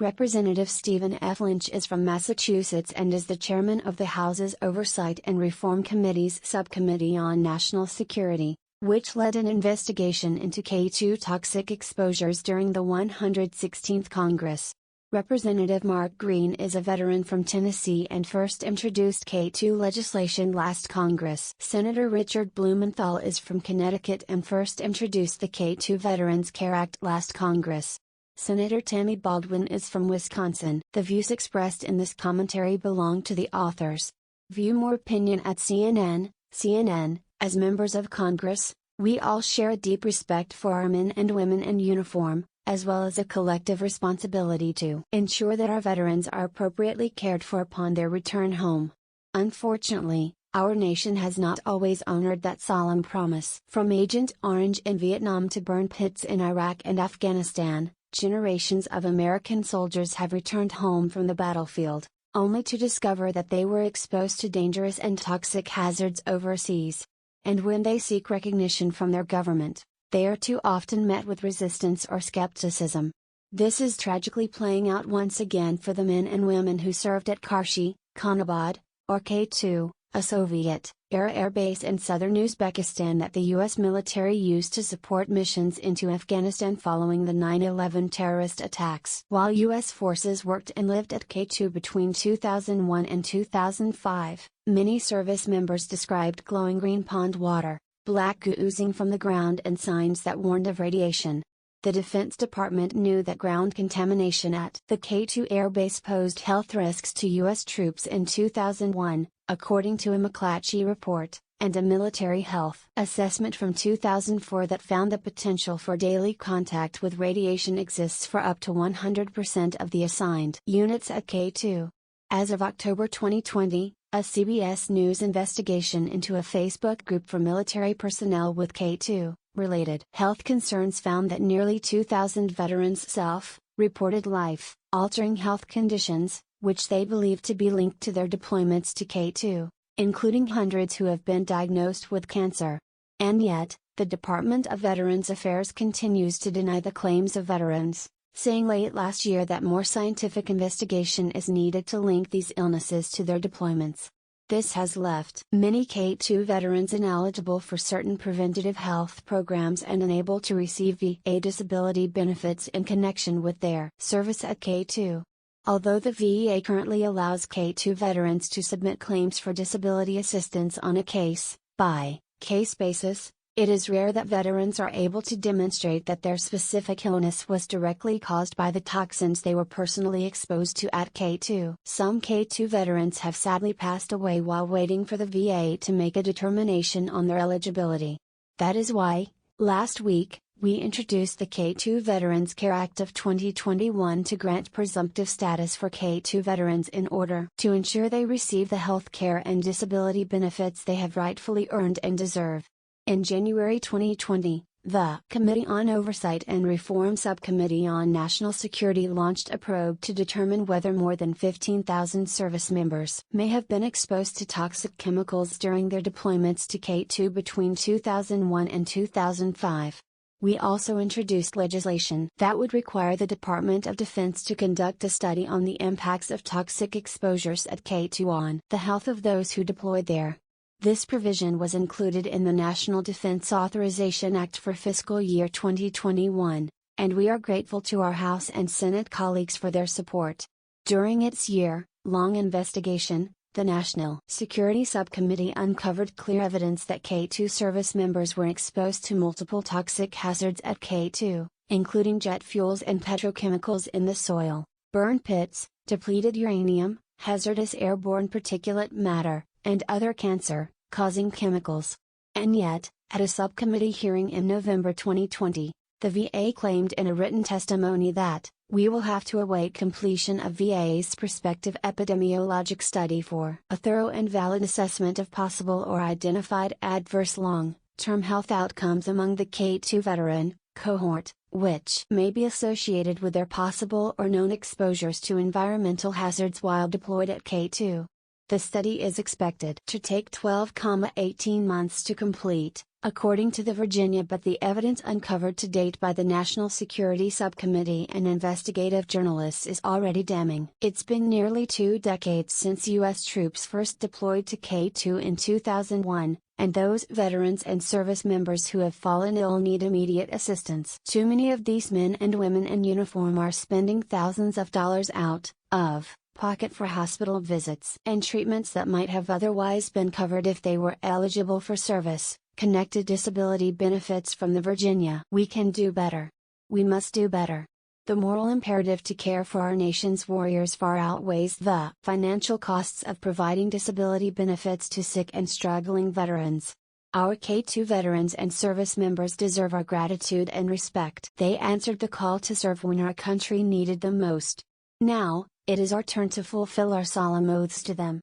Representative Stephen F. Lynch is from Massachusetts and is the chairman of the House's Oversight and Reform Committee's Subcommittee on National Security, which led an investigation into K2 toxic exposures during the 116th Congress. Representative Mark Green is a veteran from Tennessee and first introduced K2 legislation last Congress. Senator Richard Blumenthal is from Connecticut and first introduced the K2 Veterans Care Act last Congress. Senator Tammy Baldwin is from Wisconsin. The views expressed in this commentary belong to the authors. View more opinion at CNN. As members of Congress, we all share a deep respect for our men and women in uniform, as well as a collective responsibility to ensure that our veterans are appropriately cared for upon their return home. Unfortunately, our nation has not always honored that solemn promise. From Agent Orange in Vietnam to burn pits in Iraq and Afghanistan, generations of American soldiers have returned home from the battlefield, only to discover that they were exposed to dangerous and toxic hazards overseas. And when they seek recognition from their government, they are too often met with resistance or skepticism. This is tragically playing out once again for the men and women who served at Karshi, Khanabad, or K2, a Soviet-era airbase in southern Uzbekistan that the U.S. military used to support missions into Afghanistan following the 9/11 terrorist attacks. While U.S. forces worked and lived at K2 between 2001 and 2005, many service members described glowing green pond water, black goo oozing from the ground and signs that warned of radiation. The Defense Department knew that ground contamination at the K2 airbase posed health risks to U.S. troops in 2001, according to a McClatchy report, and a military health assessment from 2004 that found the potential for daily contact with radiation exists for up to 100% of the assigned units at K2. As of October 2020, a CBS News investigation into a Facebook group for military personnel with K2 related health concerns found that nearly 2,000 veterans self-reported life-altering health conditions, which they believe to be linked to their deployments to K2, including hundreds who have been diagnosed with cancer. And yet, the Department of Veterans Affairs continues to deny the claims of veterans, saying late last year that more scientific investigation is needed to link these illnesses to their deployments. This has left many K2 veterans ineligible for certain preventative health programs and unable to receive VA disability benefits in connection with their service at K2. Although the VA currently allows K2 veterans to submit claims for disability assistance on a case-by-case basis, it is rare that veterans are able to demonstrate that their specific illness was directly caused by the toxins they were personally exposed to at K2. Some K2 veterans have sadly passed away while waiting for the VA to make a determination on their eligibility. That is why, last week, we introduced the K2 Veterans Care Act of 2021 to grant presumptive status for K2 veterans in order to ensure they receive the health care and disability benefits they have rightfully earned and deserve. In January 2020, the Committee on Oversight and Reform Subcommittee on National Security launched a probe to determine whether more than 15,000 service members may have been exposed to toxic chemicals during their deployments to K2 between 2001 and 2005. We also introduced legislation that would require the Department of Defense to conduct a study on the impacts of toxic exposures at K2 on the health of those who deployed there. This provision was included in the National Defense Authorization Act for fiscal year 2021, and we are grateful to our House and Senate colleagues for their support. During its year-long investigation, the National Security Subcommittee uncovered clear evidence that K2 service members were exposed to multiple toxic hazards at K2, including jet fuels and petrochemicals in the soil, burn pits, depleted uranium, hazardous airborne particulate matter, and other cancer-causing chemicals. And yet, at a subcommittee hearing in November 2020, the VA claimed in a written testimony that, "We will have to await completion of VA's prospective epidemiologic study for a thorough and valid assessment of possible or identified adverse long-term health outcomes among the K2 veteran cohort, which may be associated with their possible or known exposures to environmental hazards while deployed at K2." The study is expected to take 12,18 months to complete, according to the Virginia, but the evidence uncovered to date by the National Security Subcommittee and investigative journalists is already damning. It's been nearly 2 decades since U.S. troops first deployed to K2 in 2001, and those veterans and service members who have fallen ill need immediate assistance. Too many of these men and women in uniform are spending thousands of dollars out of pocket for hospital visits and treatments that might have otherwise been covered if they were eligible for service connected disability benefits from the Virginia. We can do better. We must do better. The moral imperative to care for our nation's warriors far outweighs the financial costs of providing disability benefits to sick and struggling veterans. Our K2 veterans and service members deserve our gratitude and respect. They answered the call to serve when our country needed them most. Now, it is our turn to fulfill our solemn oaths to them.